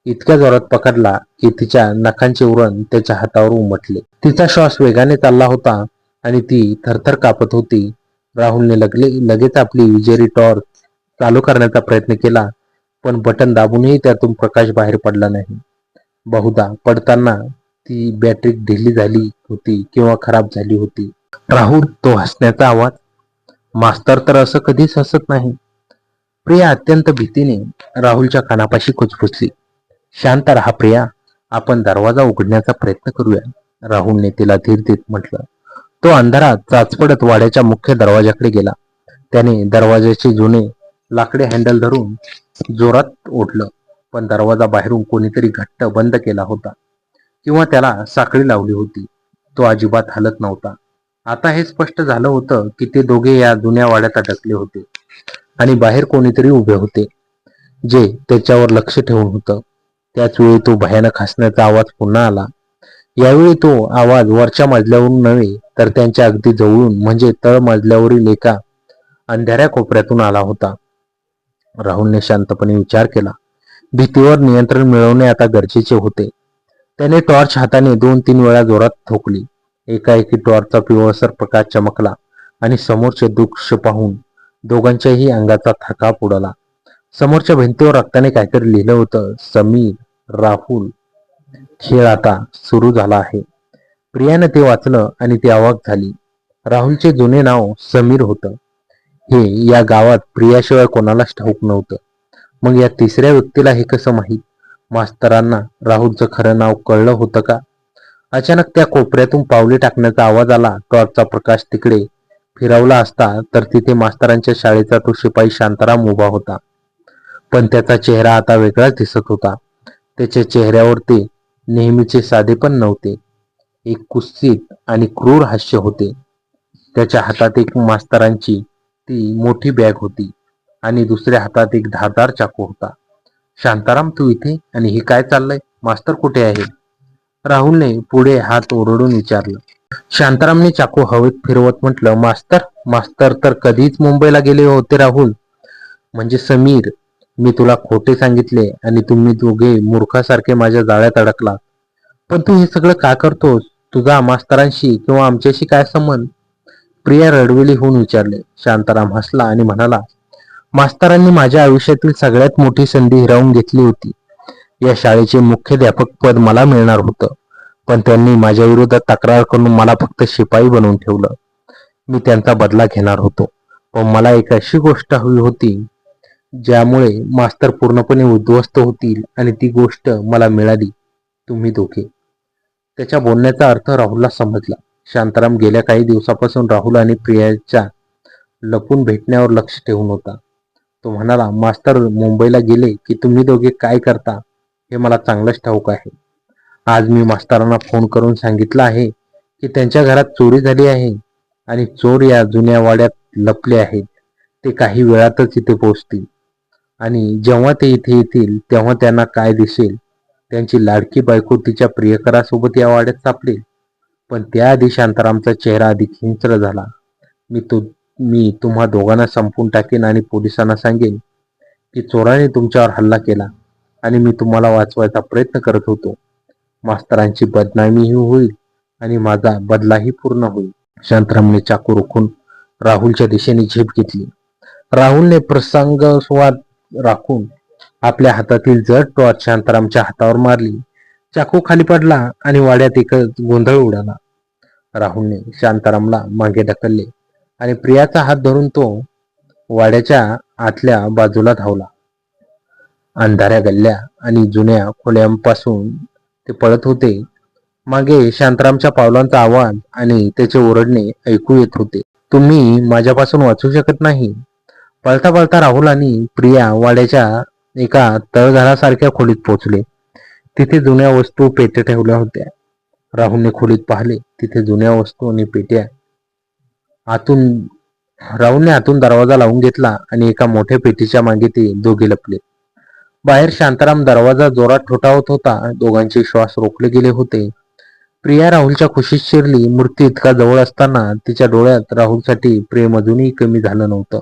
A: इतक्या जोरात पकडला की तिच्या नखांचे उरण त्याच्या हातावर उमटले. तिचा श्वास वेगाने चालला होता आणि ती थरथर कापत होती. राहुलने लगेच आपली विजेरी टॉर्च चालू करण्याचा प्रयत्न केला, पण बटन दाबूनही त्यातून प्रकाश बाहेर पडला नाही. बहुधा पडताना ती बॅटरी ढिली झाली होती किंवा खराब झाली होती. राहुल, तो हसण्याचा आवाज. मास्तर तर असं कधीच हसत नाही. प्रिया अत्यंत भीतीने राहुलच्या कानापाशी कुजबुजली. शांत राहा प्रिया, आपण दरवाजा उघडण्याचा प्रयत्न करूया, राहुलने तिला धीर देत म्हटलं. तो अंधारात चाचपडत वाड्याच्या मुख्य दरवाजाकडे गेला. त्याने दरवाजाचे जुने लाकडी हँडल धरून जोरात ओढलं, पण दरवाजा बाहेरून कोणीतरी घट्ट बंद केला होता किंवा त्याला साखळी लावली होती. तो अजिबात हलत नव्हता. आता हे स्पष्ट झालं होतं की ते दोघे या जुन्या वाड्यात अडकले होते आणि बाहेर कोणीतरी उभे होते, जे त्याच्यावर लक्ष ठेवून होतं. त्याच वेळी तो भयानक हसण्याचा आवाज पुन्हा आला. यावेळी तो आवाज वरच्या मजल्यावरून नव्हे, तर त्यांच्या अगदी जवळून, म्हणजे तळ मजल्यावरील एका अंधाऱ्या कोपऱ्यातून आला होता. राहुलने शांतपणे विचार केला. भीतीवर नियंत्रण मिळवणे आता गरजेचे होते. त्याने टॉर्च हाताने 2-3 वेळा जोरात ठोकली. एकाएकी टॉर्चचा पिवळसर प्रकाश चमकला आणि समोरचे दृश्य पाहून दोघांच्याही अंगाचा थकाप उडाला. समोरच्या भिंतीवर रक्ताने काहीतरी लिहिलं होतं. समीर, राहुल, खेळ आता सुरू झाला आहे. प्रियाने ते वाचलं आणि ती अवाक झाली. राहुलचे जुने नाव समीर होतं. हे या गावात प्रियाशिवाय कोणालाच ठाऊक नव्हतं. मग या तिसऱ्या व्यक्तीला हे कसं माहीत? मास्तरांना राहुलचं खरं नाव कळलं होतं का? अचानक त्या कोपऱ्यातून पावले टाकण्याचा आवाज आला. टॉर्चचा प्रकाश तिकडे फिरवला असता तर तिथे मास्तरांच्या शाळेचा तो शिपाई शांताराम उभा होता. पण त्याचा चेहरा आता वेगळाच दिसत होता. त्याच्या चेहऱ्यावर ते नेहमीचे साधेपण नव्हते. एक कुत्सित आणि क्रूर हास्य होते. त्याच्या हातात एक मास्तरांची ती मोठी बॅग होती आणि दुसऱ्या हातात एक धारदार चाकू होता. शांताराम, तू इथे? आणि हे काय चाललंय? मास्तर कुठे आहे? राहुलने पुढे हात ओरडून विचारलं. शांतारामने चाकू हवेत फिरवत म्हटलं, मास्तर मास्तर तर कधीच मुंबईला गेले होते राहुल. म्हणजे समीर, मी तुला खोटे सांगितले आणि तुम्ही दोघे मूर्खासारखे माझ्या जाळ्यात अडकला. पण तू हे सगळं का करतोस? तुझा मास्तरांशी किंवा आमच्याशी काय संबंध? प्रिया रडवेली होऊन विचारले. शांताराम हसला आणि म्हणाला, मास्तरांनी माझ्या आयुष्यातील सगळ्यात मोठी संधी हिरावून घेतली होती. या शाळेचे मुख्याध्यापक पद मला मिळणार होतं, पण त्यांनी माझ्या विरोधात तक्रार करून मला फक्त शिपाई बनवून ठेवलं. मी त्यांचा बदला घेणार होतो, पण मला एक अशी गोष्ट हवी होती ज्यामुळे मास्तर पूर्णपणे उद्ध्वस्त होतील, आणि ती गोष्ट मला मिळाली. तुम्ही दोघे. त्याच्या बोलण्याचा अर्थ राहुलला समजला. शांताराम गेल्या काही दिवसापासून राहुल आणि प्रियाच्या लपून भेटण्यावर लक्ष ठेवून होता. तो म्हणाला, मास्तर मुंबईला गेले की तुम्ही दोघे काय करता हे मला चांगलंच ठाऊक आहे. आज मी मास्तरांना फोन करून सांगितलं आहे की त्यांच्या घरात चोरी झाली आहे आणि चोर या जुन्या वाड्यात लपले आहेत. ते काही वेळातच इथे पोहोचतील आणि जेव्हा ते इथे येतील तेव्हा त्यांना काय दिसेल त्यांची लाडकी बायको तिच्या प्रियकरासोबत या वाड्यात सापडेल. पण त्याआधी शांतारामचा चेहरा अधिक हिंस्र झाला. मी तुम्हा दोघांना संपून टाकेन आणि पोलिसांना सांगेन की चोराने तुमच्यावर हल्ला केला आणि मी तुम्हाला वाचवायचा प्रयत्न करत होतो. मास्तरांची बदनामीही होईल आणि माझा बदलाही पूर्ण होईल. शांतारामने चाकू रोखून राहुलच्या दिशेने झेप घेतली. राहुलने प्रसंगसंवाद राखून आपल्या हातातील जड टॉर्च शांतारामच्या हातावर मारली. चाकू खाली पडला आणि वाड्यात एकच गोंधळ उडाला. राहुलने शांतारामला मागे ढकलले आणि प्रियाचा हात धरून तो वाड्याच्या आतल्या बाजूला धावला. अंधाऱ्या गल्ल्या आणि जुन्या खोल्यांपासून ते पळत होते. मागे शांतारामच्या पावलांचा आवाज आणि त्याचे ओरडणे ऐकू येत होते. तुम्ही माझ्यापासून वाचू शकत नाही. पळता पळता राहुल आणि प्रिया वाड्याच्या एका तळघरासारख्या खोलीत पोहोचले. तिथे जुन्या वस्तू पेट्या ठेवल्या होत्या. राहुलने खोलीत पाहिले. तिथे जुन्या वस्तू आणि पेट्या. राहुलने आतून दरवाजा लावून घेतला आणि एका मोठ्या पेटीच्या मागे ते दोघे लपले. बाहेर शांताराम दरवाजा जोरात ठोठावत होता. दोघांचे श्वास रोखले गेले होते. प्रिया राहुलच्या खुशीत शिरली. मूर्ती इतका जवळ असताना तिच्या डोळ्यात राहुलसाठी प्रेम अजूनही कमी झालं नव्हतं.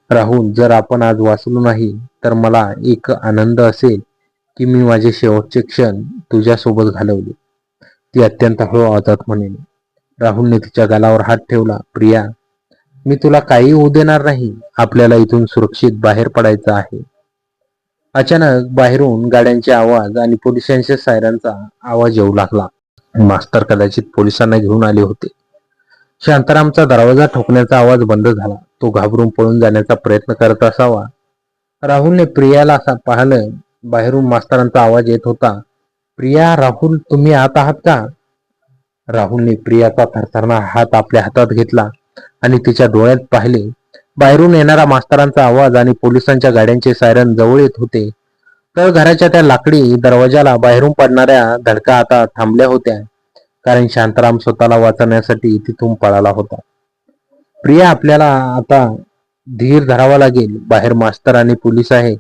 A: राहुल, जर आपण आज वाचलो नाही तर मला एक आनंद असेल की मी माझे शेवटचे क्षण तुझ्यासोबत घालवले, ती अत्यंत हळू आवाजात म्हणाली. राहुलने तिच्या गालावर हात ठेवला. प्रिया, मी तुला काही होऊ देणार नाही. आपल्याला इथून सुरक्षित बाहेर पडायचं आहे. अचानक बाहेरून गाड्यांचे आवाज आणि पोलिसांच्या सायरनचा आवाज येऊ लागला. मास्तर कदाचित पोलिसांना घेऊन आले होते. शांतारामचा दरवाजा ठोकण्याचा आवाज बंद झाला. तो घाबरून पळून जाण्याचा प्रयत्न करत असावा. राहुलने प्रियाला पाहिलं. बाहेरून मास्तरांचा आवाज येत होता. प्रिया, राहुल, तुम्ही आत आहात का? राहुलने प्रियाचा थरथरणारा हात आपल्या हातात घेतला आणि तिच्या डोळ्यात पाहिले. बाहेरून येणारा मास्तरांचा आवाज आणि पोलिसांच्या गाड्यांचे सायरन जवळ येत होते. तर घराच्या त्या लाकडी दरवाजाला बाहेरून पडणाऱ्या धडका आता थांबल्या होत्या, कारण शांताराम स्वतःला वाचवण्यासाठी तिथून पळाला होता. प्रिया, आपल्याला आता धीर धरावा लागेल. बाहेर मास्तर आणि पोलीस आहे.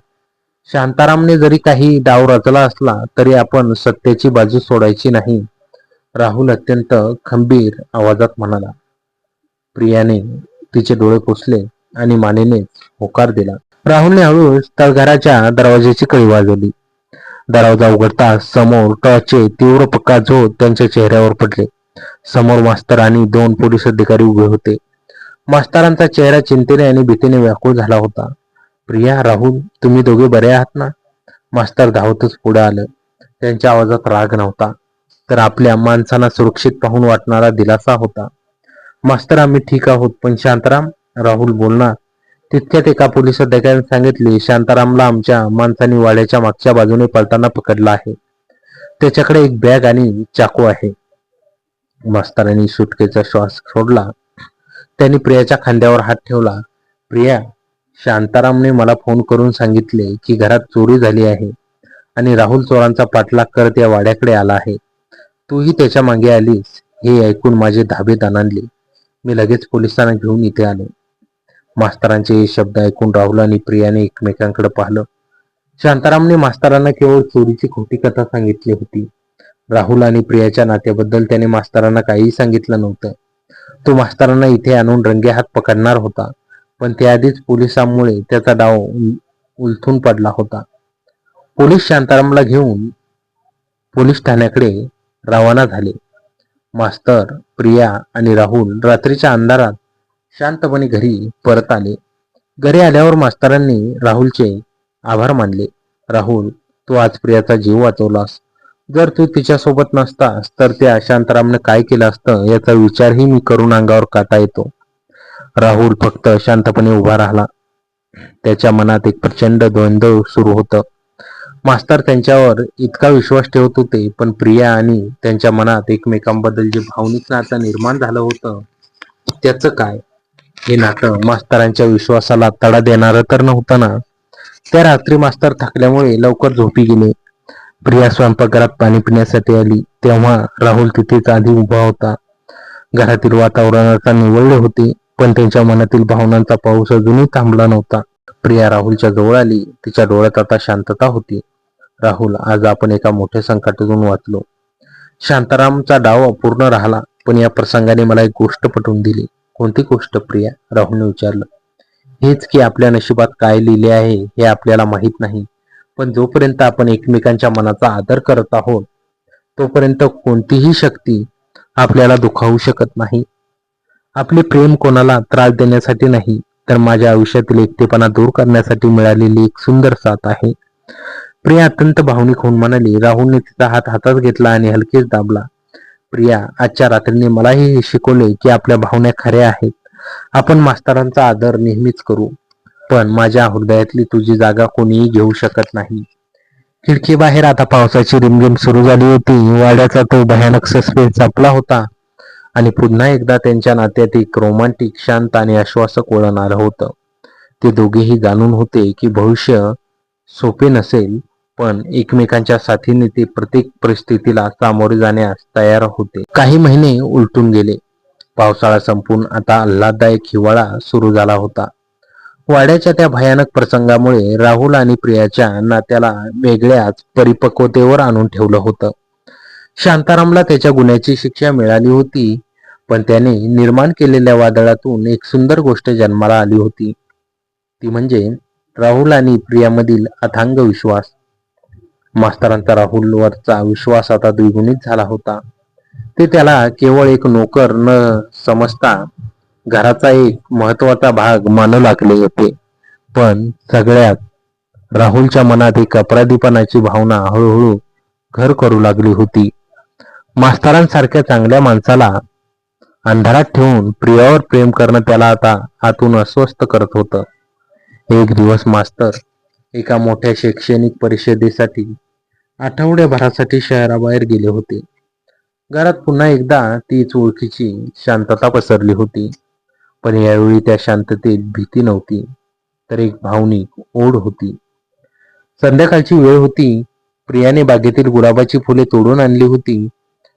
A: शांतारामने जरी काही डाव रचला असला तरी आपण सत्याची बाजू सोडायची नाही, राहुल अत्यंत खंबीर आवाजात म्हणाला. प्रियाने तिचे डोळे पुसले आणि मानेने होकार दिला. राहुलने हळूच तळघराच्या दरवाजाची कळी वाजवली. दरवाजा उघडताच समोर टॉर्चचे तीव्र प्रकाश त्यांच्या चेहऱ्यावर पडले. समोर मास्तर आणि 2 पोलीस अधिकारी उभे होते. मास्तरांचा चेहरा चिंतेने आणि भीतीने व्याकुळ झाला होता. प्रिया, राहुल, तुम्ही दोघे बरे आहात ना? मास्तर धावतच पुढे आलं. त्यांच्या आवाजात राग नव्हता, तर आपल्या माणसांना सुरक्षित पाहून वाटणारा दिलासा होता. मास्तर, आम्ही ठीक आहोत. पण शांताराम? राहुल बोलणार तितक्यात एका पोलीस अधिकाऱ्याने सांगितले, शांतारामला आमच्या माणसांनी वाड्याच्या मागच्या बाजूने पळताना पकडला आहे. त्याच्याकडे एक बॅग आणि चाकू आहे. मास्तरांनी सुटकेचा श्वास सोडला. त्यांनी प्रियाच्या खांद्यावर हात ठेवला. प्रिया, शांतारामने मला फोन करून सांगितले की घरात चोरी झाली आहे आणि राहुल चोरांचा पाठलाग करत या वाड्याकडे आला आहे. तूही त्याच्या मागे आलीस. हे ऐकून माझे धाबे दणाणले. मी लगेच पोलिसांना घेऊन इथे आलो. मास्तरांचे शब्द ऐकून राहुल आणि प्रियाने एकमेकांकडे पाहिलं. शांतारामने मास्तरांना केवळ चोरीची खोटी कथा सांगितली होती. राहुल आणि प्रियाच्या नात्याबद्दल त्याने मास्तरांना काहीही सांगितलं नव्हतं. तो मास्तरांना इथे आणून रंगेहात पकडणार होता, पण त्याआधीच पोलिसांमुळे त्याचा डाव उलथून पडला होता. पोलीस शांतारामला घेऊन पोलीस ठाण्याकडे रवाना झाले. मास्तर, प्रिया आणि राहुल रात्रीच्या अंधारात शांतपणे घरी परत आले. घरी आल्यावर मास्तरांनी राहुलचे आभार मानले. राहुल, तू आज प्रियाचा जीव वाचवलास. जर तू तिच्यासोबत नसतास तर त्या शांतारामने काय केलं असतं याचा विचारही मी करून अंगावर काटा येतो. राहुल फक्त शांतपणे उभा राहिला. त्याच्या मनात एक प्रचंड द्वंद्व सुरू होतं. मास्तर त्यांच्यावर इतका विश्वास ठेवत होते, पण प्रिया आणि त्यांच्या मनात एकमेकांबद्दल जे भावनिक नातं निर्माण झालं होतं त्याचं काय? हे नातं मास्तरांच्या विश्वासाला तडा देणारं तर नव्हतं ना? त्या रात्री मास्तर थकल्यामुळे लवकर झोपी गेले. प्रिया स्वयंपाकघरात पाणी पिण्यासाठी आली तेव्हा राहुल तिथेच आधी उभा होता. घरातील वातावरण आता निवळले होते, पण त्यांच्या मनातील भावनांचा पाऊस अजूनही थांबला नव्हता. प्रिया राहुलच्या जवळ आली. तिच्या डोळ्यात आता शांतता होती. राहुल, आज आपण एका मोठ्या संकटातून वाचलो. शांतारामचा डाव अपूर्ण राहिला, पण या प्रसंगाने मला एक गोष्ट पटवून दिली. कोणती गोष्ट प्रिया? राहुलने विचारलं. हेच की आपल्या नशिबात काय लिहिले आहे हे आपल्याला माहीत नाही, पण जोपर्यंत आपण एकमेकांच्या मनाचा आदर करत आहोत तोपर्यंत कोणतीही शक्ती आपल्याला दुखावू शकत नाही. आपले प्रेम कोणाला त्रास देण्यासाठी नाही, तर माझ्या आयुष्यातील एकटेपणा दूर करण्यासाठी मिळालेली एक सुंदर साथ आहे. प्रिया अत्यंत भावनिक होऊन म्हणाली. राहुलने तिचा हात हातात घेतला आणि हलकेच दाबला. प्रिया, आजच्या रात्रीने मलाही हे शिकवले की आपल्या भावना खऱ्या आहेत. आपण मास्तरांचा आदर नेहमीच करू, पण माझ्या हृदयातली तुझी जागा कोणीही घेऊ शकत नाही. खिडकीबाहेर आता पावसाची रिमझिम सुरू झाली होती. वाड्याचा तो भयानक सस्पेन्स संपला होता आणि पुन्हा एकदा त्यांच्या नात्यात एक रोमांटिक, शांत आणि आश्वासक वळण आलं होतं. ते दोघेही जाणून होते की भविष्य सोपे नसेल, पण एकमेकांच्या साथीने ते प्रत्येक परिस्थितीला सामोरे जाण्यास तयार होते. काही महिने उलटून गेले. पावसाळा संपून आता आल्हाददायक हिवाळा सुरू झाला होता. वाड्याच्या त्या भयानक प्रसंगामुळे राहुल आणि प्रियाच्या नात्याला वेगळ्याच परिपक्वतेवर आणून ठेवलं होतं. शांतारामला त्याच्या गुन्ह्याची शिक्षा मिळाली होती, पण त्याने निर्माण केलेल्या वादळातून एक सुंदर गोष्ट जन्माला आली होती. ती म्हणजे राहुल आणि प्रियामधील अथांग विश्वास. मास्तरांचा राहुलवरचा विश्वास आता द्विगुणित झाला होता. ते त्याला केवळ एक नोकर न समजता घराचा एक महत्वाचा भाग मानू लागले होते. पण सगळ्यात राहुलच्या मनात एक अपराधीपणाची भावना हळूहळू घर करू लागली होती. मास्तरांसारख्या चांगल्या माणसाला अंधारात ठेवून प्रियावर प्रेम करणं त्याला आता आतून अस्वस्थ करत होतं. एक दिवस मास्तर एका मोठ्या शैक्षणिक परिषदेसाठी आठवड्याभरासाठी शहराबाहेर गेले होते. घरात पुन्हा एकदा तीच ओळखीची शांतता पसरली होती, पण यावेळी त्या शांततेत भीती नव्हती, तर एक भावनिक ओढ होती. संध्याकाळची वेळ होती. प्रियाने बागेतील गुलाबाची फुले तोडून आणली होती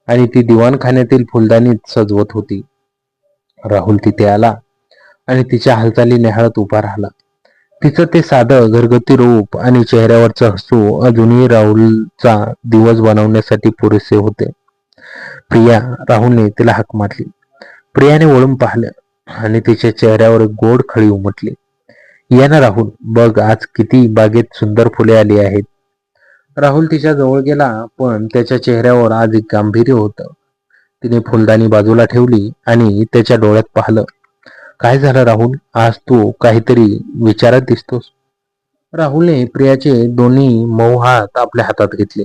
A: आणि ती दिवाणखान्यातील फुलदाणीत सजवत होती. राहुल तिथे आला आणि तिच्या हालचाली निहाळत उभा राहिला. तिचं ते साधं घरगुती रूप आणि चेहऱ्यावरचं हसू अजूनही राहुलचा दिवस बनवण्यासाठी पुरेसे होते. प्रिया, राहुलने तिला हाक मारली. प्रियाने वळून पाहिलं आणि तिच्या चेहऱ्यावर एक गोड खळी उमटली. या ना राहुल, बघ आज किती बागेत सुंदर फुले आली आहेत. राहुल तिच्या जवळ गेला, पण त्याच्या चेहऱ्यावर आज एक गांभीर्य होतं. तिने फुलदाणी बाजूला ठेवली आणि त्याच्या डोळ्यात पाहिलं. काय झालं राहुल, आज तू काहीतरी विचारत दिसतोस. राहुलने प्रियाचे दोन्ही मऊ हात आपल्या हातात घेतले.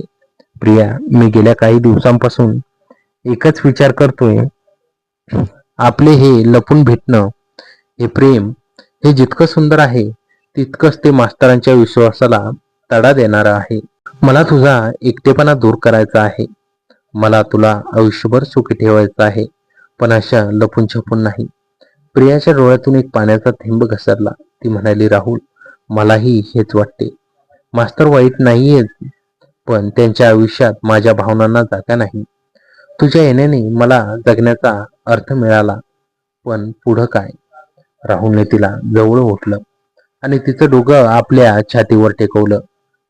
A: प्रिया, मी गेल्या काही दिवसांपासून एकच विचार करतोय. आपले हे लपून भेटणं, हे प्रेम, हे जितकं सुंदर आहे तितकंच ते मास्तरांच्या विश्वासाला तडा देणारं आहे. मला तुझा एकटेपणा दूर करायचा आहे. मला तुला आयुष्यभर सुखी ठेवायचं आहे, पण अशा लपून छपून नाही. प्रियाच्या डोळ्यातून एक पाण्याचा थेंब घसरला. ती म्हणाली, राहुल, मलाही हेच वाटते. मास्तर वाईट नाहीयेत, पण त्यांच्या आयुष्यात माझ्या भावनांना जागा नाही. तुझ्या येण्याने मला जगण्याचा अर्थ मिळाला, पण पुढं काय? राहुलने तिला जवळ ओढलं आणि तिचं डोकं आपल्या छातीवर टेकवलं.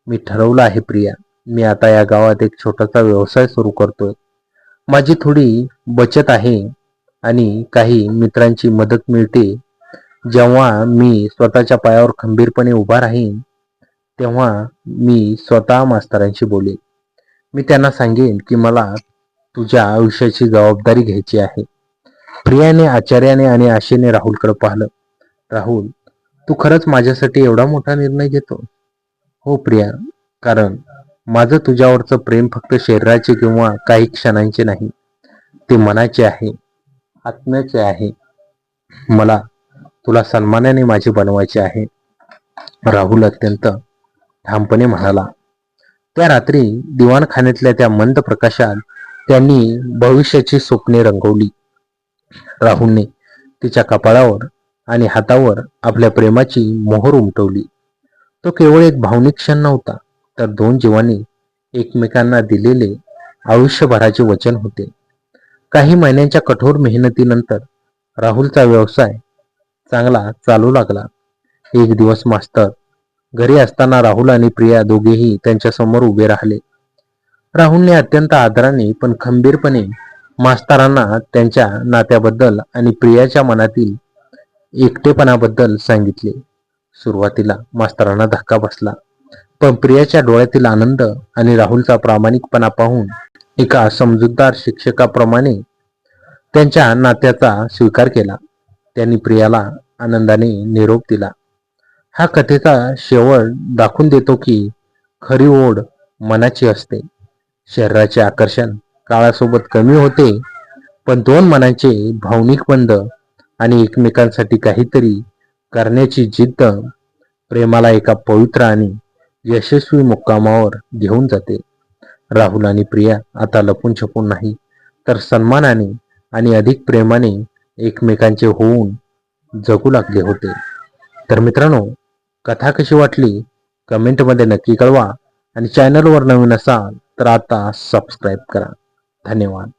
A: मी ठरवलं आहे प्रिया, मी आता या गावात एक छोटासा व्यवसाय सुरू करतोय. माझी थोडी बचत आहे आणि काही मित्रांची मदत मिळते. जेव्हा मी स्वतःच्या पायावर खंबीरपणे उभा राहीन, तेव्हा मी स्वतः मास्तरांशी बोलेन. मी त्यांना सांगेन की मला तुझ्या आयुष्याची जबाबदारी घ्यायची आहे. प्रियाने आश्चर्याने आणि आशेने राहुलकडे पाहिलं. राहुल, तू खरंच माझ्यासाठी एवढा मोठा निर्णय घेतो? हो प्रिया, कारण माझं तुझ्यावरचं प्रेम फक्त शरीराचे किंवा काही क्षणांचे नाही, ते मनाचे आहे, आत्म्याचे आहे. मला तुला सन्मानाने माझे बनवायचे आहे. राहुल अत्यंत ठामपणे म्हणाला. त्या रात्री दिवाणखान्यातल्या त्या मंद प्रकाशात त्यांनी भविष्याची स्वप्ने रंगवली. राहुलने तिच्या कपाळावर आणि हातावर आपल्या प्रेमाची मोहर उमटवली. तो केवळ एक भावनिक क्षण नव्हता, तर दोन जीवांनी एकमेकांना दिलेले आयुष्यभराचे वचन होते. काही महिन्यांच्या कठोर मेहनतीनंतर राहुलचा व्यवसाय चांगला चालू लागला. एक दिवस मास्तर घरी असताना राहुल आणि प्रिया दोघेही त्यांच्या समोर उभे राहिले. राहुलने अत्यंत आदराने पण खंबीरपणे मास्तरांना त्यांच्या नात्याबद्दल आणि प्रियाच्या मनातील एकटेपणाबद्दल सांगितले. सुरुवातीला मास्तरांना धक्का बसला, पण प्रियाच्या डोळ्यातील आनंद आणि राहुलचा प्रामाणिकपणा पाहून एका समजूतदार शिक्षकाप्रमाणे त्यांच्या नात्याचा स्वीकार केला. त्यांनी प्रियाला आनंदाने निरोप दिला. हा कथेचा शेवट दाखवून देतो की खरी ओढ मनाची असते. शरीराचे आकर्षण काळासोबत कमी होते, पण दोन मनांचे भावनिक बंध आणि एकमेकांसाठी काहीतरी करण्याची जिद्द प्रेमाला एका पवित्र आणि यशस्वी मुक्कामावर घेऊन जाते. राहुल आणि प्रिया आता लपून छपून नाही, तर सन्मानाने आणि अधिक प्रेमाने एकमेकांचे होऊन जगू लागले होते. तर मित्रांनो, कथा कशी वाटली कमेंटमध्ये नक्की कळवा आणि चॅनलवर नवीन असाल तर आता सबस्क्राईब करा. धन्यवाद.